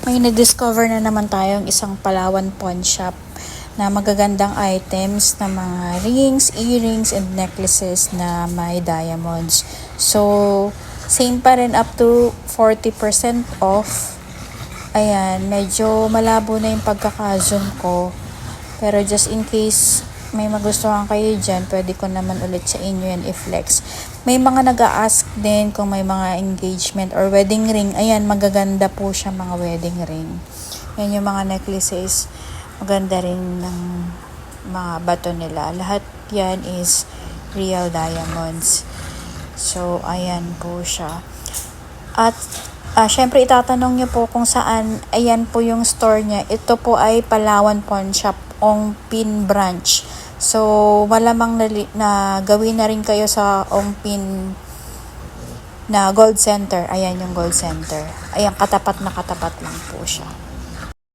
May na-discover na naman tayong isang Palawan pawn shop na magagandang items na mga rings, earrings, and necklaces na may diamonds. So, same pa rin up to 40% off. Ayan, medyo malabo na yung pagkaka-zoom ko. Pero just in case may magustuhan kayo dyan, pwede ko naman ulit sa inyo yan i-flex. May mga nag-a-ask din kung may mga engagement or wedding ring. Ayan, magaganda po siya mga wedding ring. Yan yung mga necklaces. Maganda rin ng mga bato nila. Lahat yan is real diamonds. So, ayan po siya. At, syempre itatanong nyo po kung saan, ayan po yung store niya. Ito po ay Palawan Pawn Shop, Ongpin Branch. So, malamang na gawin na rin kayo sa Ongpin na Gold Center. Ayan yung Gold Center. Ayan, katapat na katapat lang po siya.